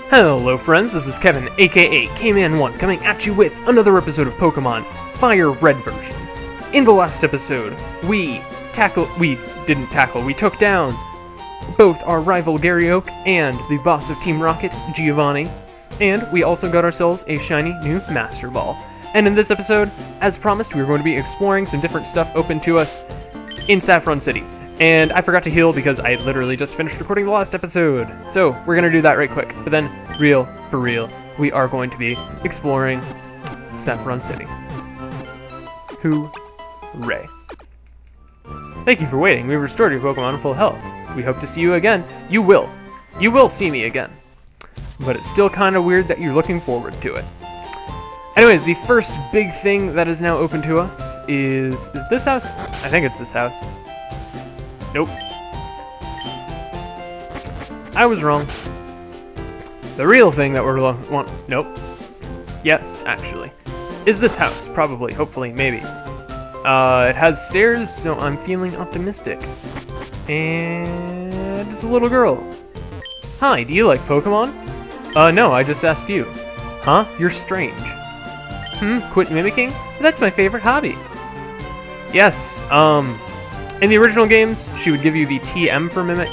Hello friends, this is Kevin, aka K-Man1, coming at you with another episode of Pokemon FireRed version. In the last episode, we took down both our rival Garyoke and the boss of Team Rocket, Giovanni, and we also got ourselves a shiny new Master Ball. And in this episode, as promised, we were going to be exploring some different stuff open to us in Saffron City. And I forgot to heal because I literally just finished recording the last episode. So we're going to do that right quick. But then, for real, we are going to be exploring Saffron City. Hooray. Thank you for waiting. We've restored your Pokemon to full health. We hope to see you again. You will. You will see me again. But it's still kind of weird that you're looking forward to it. Anyways, the first big thing that is now open to us is this house? I think it's this house. Nope. I was wrong. The real thing that we're nope. Yes, actually. Is this house, probably, hopefully, maybe. It has stairs, so I'm feeling optimistic. And it's a little girl. Hi, do you like Pokemon? No, I just asked you. Huh? You're strange. Quit mimicking? That's my favorite hobby. Yes, in the original games, she would give you the TM for Mimic,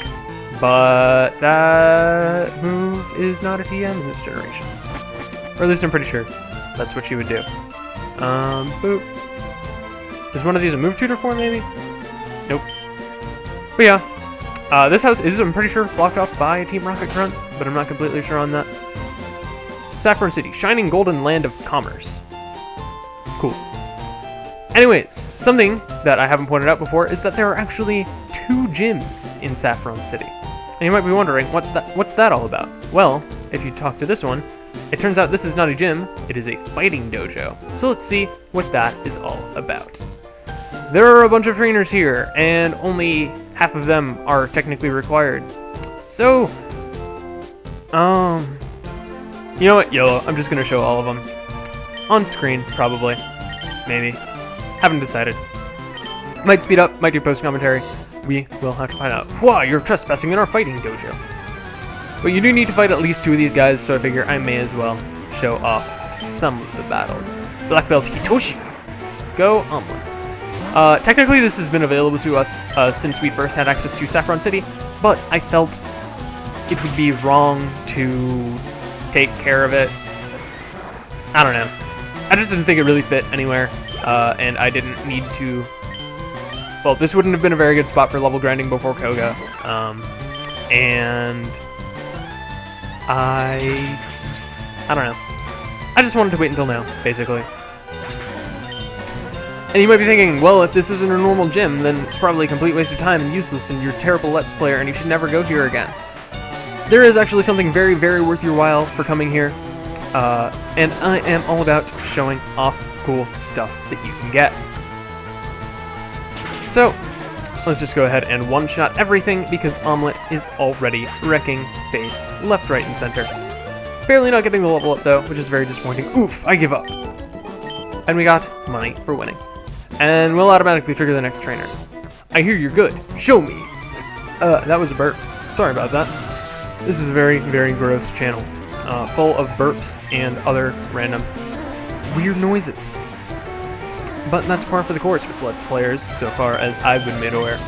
but that move is not a TM in this generation. Or at least I'm pretty sure that's what she would do. Boop. Is one of these a move tutor form, maybe? Nope. But yeah, this house is, I'm pretty sure, blocked off by a Team Rocket grunt, but I'm not completely sure on that. Saffron City, shining golden land of commerce. Cool. Anyways, something that I haven't pointed out before is that there are actually 2 gyms in Saffron City. And you might be wondering, what's that all about? Well, if you talk to this one, it turns out this is not a gym, it is a fighting dojo. So let's see what that is all about. There are a bunch of trainers here, and only half of them are technically required. So, you know what, YOLO, I'm just gonna show all of them. On screen, probably. Maybe. Haven't decided. Might speed up, might do post-commentary. We will have to find out. Whoa, you're trespassing in our fighting dojo. But you do need to fight at least 2 of these guys, so I figure I may as well show off some of the battles. Black Belt Hitoshi. Go onward. Technically this has been available to us since we first had access to Saffron City, but I felt it would be wrong to take care of it. I don't know. I just didn't think it really fit anywhere. And I didn't need to... Well, this wouldn't have been a very good spot for level grinding before Koga. And... I don't know. I just wanted to wait until now, basically. And you might be thinking, well, if this isn't a normal gym, then it's probably a complete waste of time and useless, and you're a terrible Let's Player, and you should never go here again. There is actually something very, very worth your while for coming here. And I am all about showing off cool stuff that you can get. So, let's just go ahead and one-shot everything because Omelette is already wrecking face left, right, and center. Barely not getting the level up though, which is very disappointing. Oof, I give up. And we got money for winning. And we'll automatically trigger the next trainer. I hear you're good. Show me! That was a burp. Sorry about that. This is a very, very gross channel. Full of burps and other random weird noises. But that's par for the course with Let's Players, so far as I've been made aware.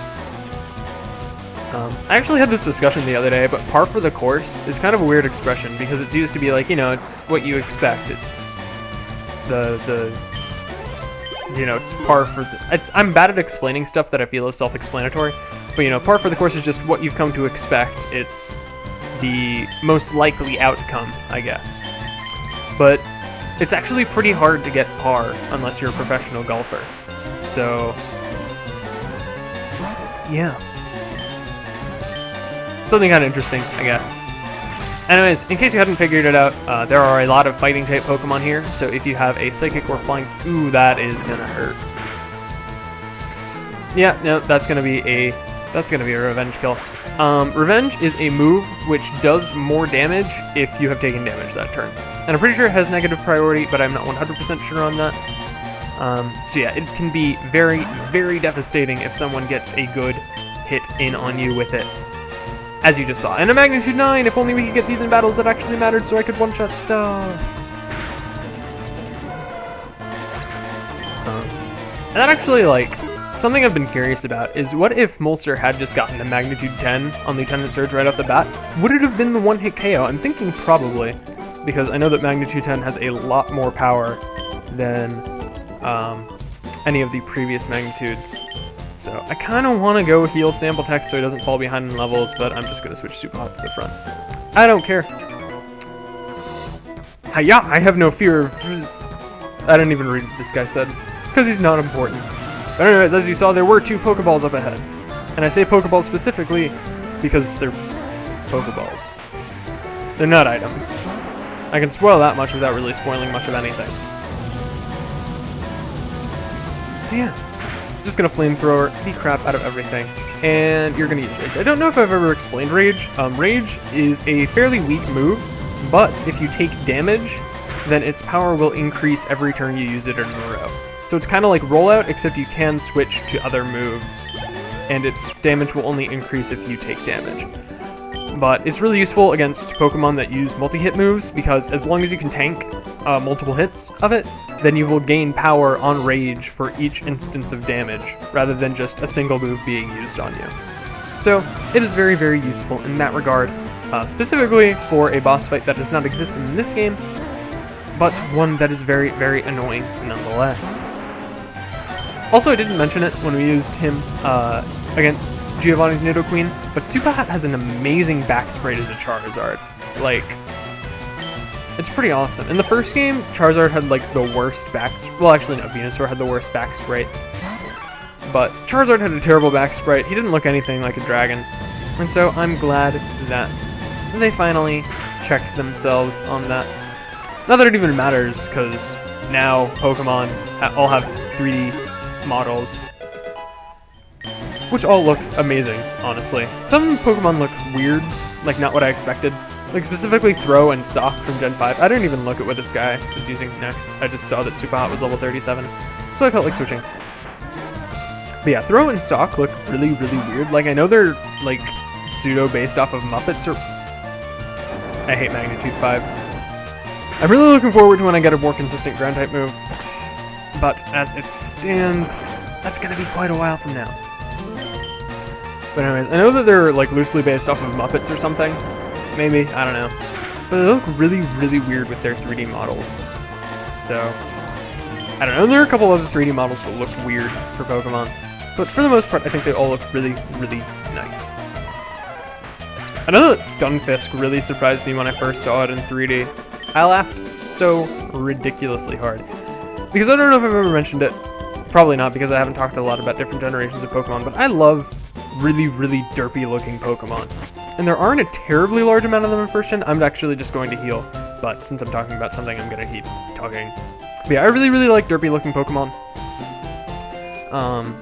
I actually had this discussion the other day, but par for the course is kind of a weird expression, because it's used to be like, you know, it's what you expect. It's you know, it's par for I'm bad at explaining stuff that I feel is self-explanatory, but you know, par for the course is just what you've come to expect. It's the most likely outcome, I guess. But it's actually pretty hard to get par unless you're a professional golfer. So, yeah. Something kind of interesting, I guess. Anyways, in case you hadn't figured it out, there are a lot of fighting-type Pokemon here, so if you have a Psychic or Flying... Ooh, that is gonna hurt. Yeah, no, that's gonna be a Revenge kill. Revenge is a move which does more damage if you have taken damage that turn. And I'm pretty sure it has negative priority, but I'm not 100% sure on that. So yeah, it can be very, very devastating if someone gets a good hit in on you with it. as you just saw. And a magnitude 9, if only we could get these in battles that actually mattered so I could one-shot stuff. And that actually, like, something I've been curious about is what if Molster had just gotten a magnitude 10 on Lieutenant Surge right off the bat? Would it have been the one-hit KO? I'm thinking probably, because I know that magnitude 10 has a lot more power than any of the previous magnitudes. So I kind of want to go heal Sample Tech so he doesn't fall behind in levels, but I'm just going to switch Super Hot to the front. I don't care. Hiya! I have no fear of... I didn't even read what this guy said, because he's not important. But anyways, as you saw, there were 2 Pokeballs up ahead. And I say Pokeballs specifically because they're Pokeballs. They're not items. I can spoil that much without really spoiling much of anything. So yeah. Just gonna flamethrower the crap out of everything, and you're gonna use Rage. I don't know if I've ever explained Rage. Rage is a fairly weak move, but if you take damage, then its power will increase every turn you use it in a row. So it's kind of like Rollout, except you can switch to other moves, and its damage will only increase if you take damage. But it's really useful against Pokemon that use multi-hit moves, because as long as you can tank multiple hits of it, then you will gain power on Rage for each instance of damage, rather than just a single move being used on you. So it is very, very useful in that regard, specifically for a boss fight that does not exist in this game, but one that is very, very annoying nonetheless. Also, I didn't mention it when we used him against Giovanni's Nidoqueen, but Supahat has an amazing back sprite as a Charizard. Like, it's pretty awesome. In the first game, Charizard had like the worst back... Well, actually no, Venusaur had the worst back sprite. But Charizard had a terrible back sprite. He didn't look anything like a dragon. And so I'm glad that they finally checked themselves on that. Not that it even matters, because now Pokemon all have 3D models, which all look amazing, honestly. Some Pokemon look weird, like not what I expected. Like specifically Throw and Sock from Gen 5. I didn't even look at what this guy was using next. I just saw that Supahat was level 37, so I felt like switching. But yeah, Throw and Sock look really, really weird. Like, I know they're like pseudo based off of Muppets or... I hate Magnitude 5. I'm really looking forward to when I get a more consistent ground type move. But as it stands, that's gonna be quite a while from now. But anyways, I know that they're like loosely based off of Muppets or something. Maybe, I don't know. But they look really, really weird with their 3D models. So, I don't know. There are a couple other 3D models that look weird for Pokemon. But for the most part, I think they all look really, really nice. I know that Stunfisk really surprised me when I first saw it in 3D. I laughed so ridiculously hard. Because I don't know if I've ever mentioned it. Probably not, because I haven't talked a lot about different generations of Pokemon, but I love really, really derpy looking Pokemon. And there aren't a terribly large amount of them in first gen. I'm actually just going to heal, but since I'm talking about something, I'm going to keep talking. But yeah, I really, really like derpy looking Pokemon.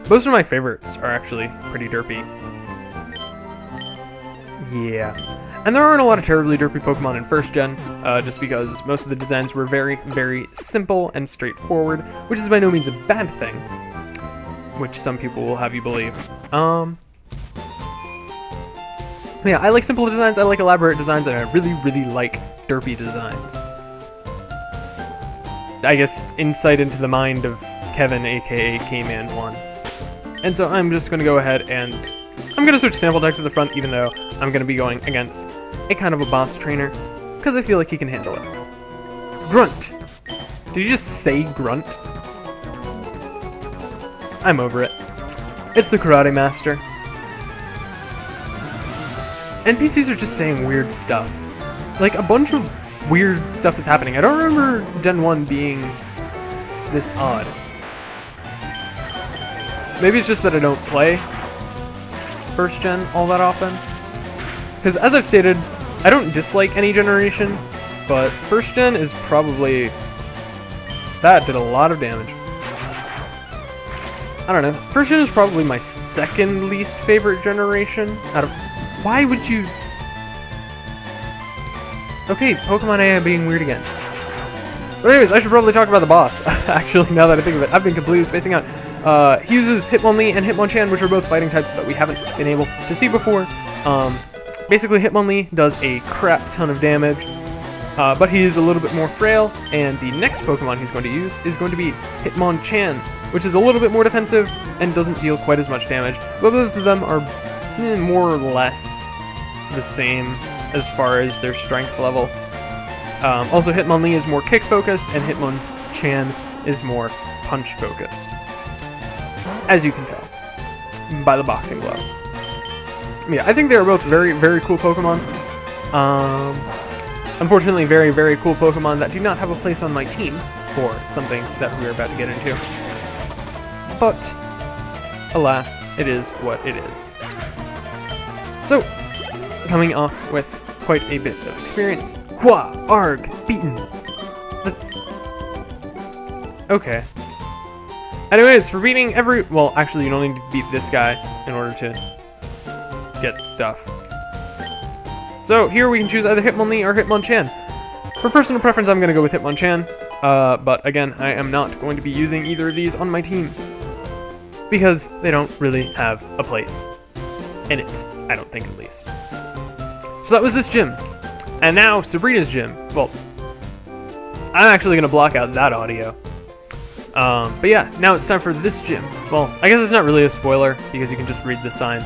Most of my favorites are actually pretty derpy. Yeah. And there aren't a lot of terribly derpy Pokemon in first gen, just because most of the designs were very, very simple and straightforward, which is by no means a bad thing, which some people will have you believe. Yeah, I like simple designs, I like elaborate designs, and I really, really like derpy designs. I guess insight into the mind of Kevin, aka K-Man1. And so I'm just going to go ahead and I'm going to switch Sample Tech to the front, even though I'm going to be going against a kind of a boss trainer, because I feel like he can handle it. Grunt! Did you just say grunt? I'm over it. It's the Karate Master. NPCs are just saying weird stuff. Like, a bunch of weird stuff is happening. I don't remember Gen 1 being this odd. Maybe it's just that I don't play first gen all that often. Because as I've stated, I don't dislike any generation, but first gen is probably... that did a lot of damage. I don't know. First gen is probably my second least favorite generation out of... Why would you... Okay, Pokemon AI being weird again. But anyways, I should probably talk about the boss. Actually, now that I think of it, I've been completely spacing out. He uses Hitmonlee and Hitmonchan, which are both fighting types that we haven't been able to see before. Basically, Hitmonlee does a crap ton of damage, but he is a little bit more frail, and the next Pokemon he's going to use is going to be Hitmonchan, which is a little bit more defensive and doesn't deal quite as much damage, but both of them are more or less the same as far as their strength level. Also, Hitmonlee is more kick-focused, and Hitmonchan is more punch-focused, as you can tell by the boxing gloves. Yeah, I think they are both very, very cool Pokemon. Unfortunately, very, very cool Pokemon that do not have a place on my team for something that we are about to get into. But, alas, it is what it is. So, coming off with quite a bit of experience. Hua! Arg! Beaten! That's... okay. Anyways, for beating every... well, actually, you don't need to beat this guy in order to get stuff. So, here we can choose either Hitmonlee or Hitmonchan. For personal preference, I'm going to go with Hitmonchan. But, again, I am not going to be using either of these on my team, because they don't really have a place in it. I don't think, at least. So that was this gym. And now, Sabrina's gym. Well, I'm actually going to block out that audio. But yeah, now it's time for this gym. Well, I guess it's not really a spoiler, because you can just read the sign.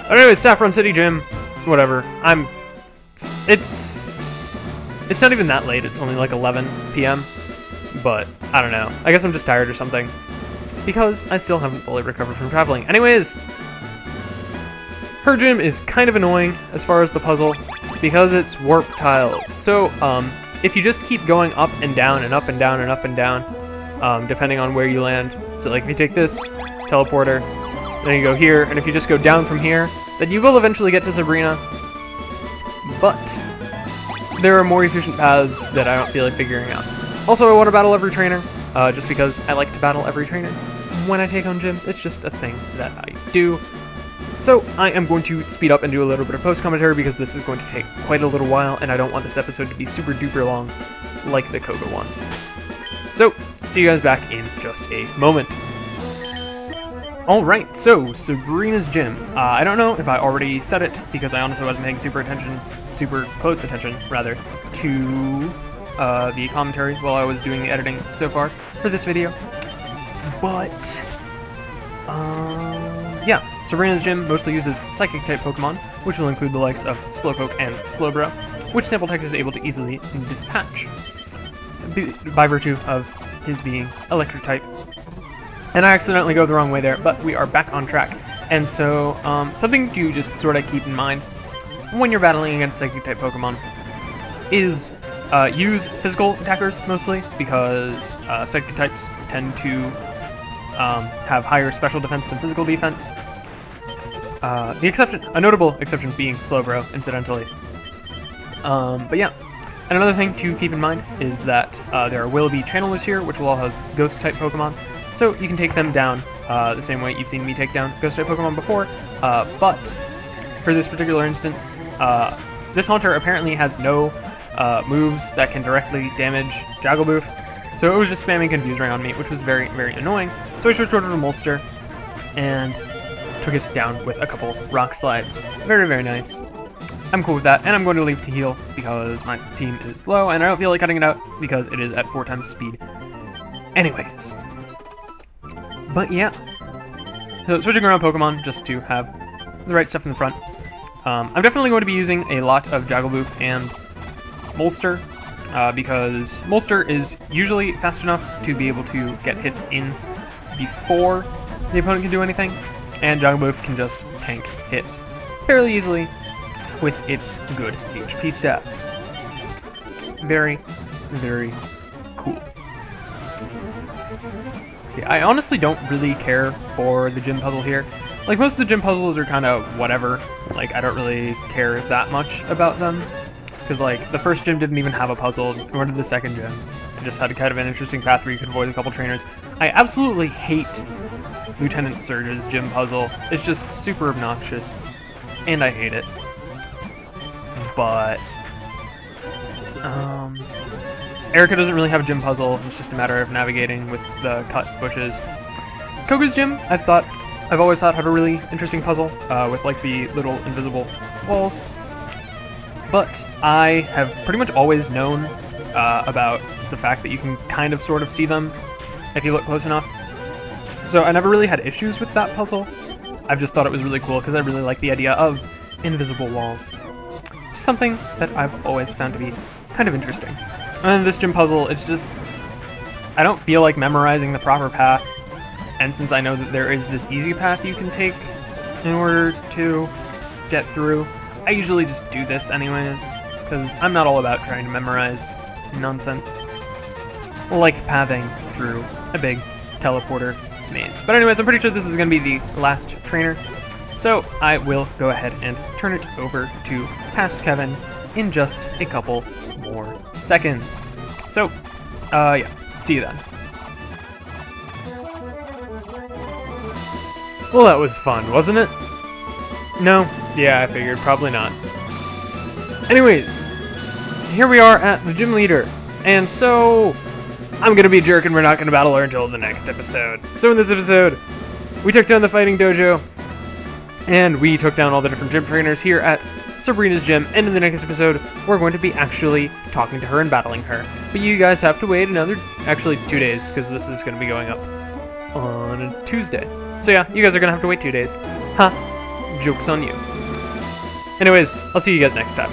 But anyways, Saffron City Gym. Whatever. It's not even that late. It's only like 11 p.m. But, I don't know. I guess I'm just tired or something, because I still haven't fully recovered from traveling. Anyways, her gym is kind of annoying as far as the puzzle, because it's warp tiles. So, if you just keep going up and down and up and down and up and down, depending on where you land. So, like, if you take this teleporter, then you go here, and if you just go down from here, then you will eventually get to Sabrina. But there are more efficient paths that I don't feel like figuring out. Also, I want to battle every trainer, just because I like to battle every trainer when I take on gyms. It's just a thing that I do. So, I am going to speed up and do a little bit of post-commentary, because this is going to take quite a little while, and I don't want this episode to be super duper long, like the Koga one. So, see you guys back in just a moment. Alright, so, Sabrina's gym. I don't know if I already said it, because I honestly wasn't paying super close attention, rather, to the commentary while I was doing the editing so far for this video. But, yeah, Sabrina's gym mostly uses Psychic-type Pokemon, which will include the likes of Slowpoke and Slowbro, which Sample Text is able to easily dispatch, by virtue of his being Electric-type. And I accidentally go the wrong way there, but we are back on track. And so, something to just sort of keep in mind when you're battling against Psychic-type Pokemon is use physical attackers mostly, because Psychic types tend to have higher special defense than physical defense. A notable exception being Slowbro, incidentally. But yeah, and another thing to keep in mind is that there will be channelers here, which will all have Ghost-type Pokemon, so you can take them down the same way you've seen me take down Ghost-type Pokemon before, but for this particular instance, this Haunter apparently has no moves that can directly damage Jaggleboof, so it was just spamming Confuse Ray on me, which was very, very annoying. So I switched over to Molster and took it down with a couple Rock Slides. Very, very nice. I'm cool with that, and I'm going to leave to heal because my team is low, and I don't feel like cutting it out because it is at 4 times speed. Anyways. But yeah. So switching around Pokemon just to have the right stuff in the front. I'm definitely going to be using a lot of Jaggleboof and Molster, because Molster is usually fast enough to be able to get hits in before the opponent can do anything, and Jaggleboof can just tank hits fairly easily with its good HP stat. Very, very cool. Yeah, I honestly don't really care for the gym puzzle here. Like, most of the gym puzzles are kind of whatever. Like, I don't really care that much about them. Because, like, the first gym didn't even have a puzzle, nor did the second gym. It just had kind of an interesting path where you could avoid a couple trainers. I absolutely hate Lieutenant Surge's gym puzzle. It's just super obnoxious. And I hate it. But Erica doesn't really have a gym puzzle. It's just a matter of navigating with the cut bushes. Koga's gym, I've always thought had a really interesting puzzle with like the little invisible walls. But I have pretty much always known about the fact that you can kind of sort of see them if you look close enough. So I never really had issues with that puzzle. I've just thought it was really cool because I really like the idea of invisible walls. Just something that I've always found to be kind of interesting. And then this gym puzzle, it's just, I don't feel like memorizing the proper path. And since I know that there is this easy path you can take in order to get through, I usually just do this anyways, because I'm not all about trying to memorize nonsense like pathing through a big teleporter maze. But anyways, I'm pretty sure this is going to be the last trainer, so I will go ahead and turn it over to Past Kevin in just a couple more seconds. So, yeah, see you then. Well, that was fun, wasn't it? No? Yeah, I figured. Probably not. Anyways, here we are at the gym leader. And so, I'm gonna be a jerk and we're not gonna battle her until the next episode. So in this episode, we took down the fighting dojo, and we took down all the different gym trainers here at Sabrina's gym, and in the next episode, we're going to be actually talking to her and battling her. But you guys have to wait actually 2 days, because this is gonna be going up on a Tuesday. So yeah, you guys are gonna have to wait 2 days. Ha! Joke's on you. Anyways, I'll see you guys next time.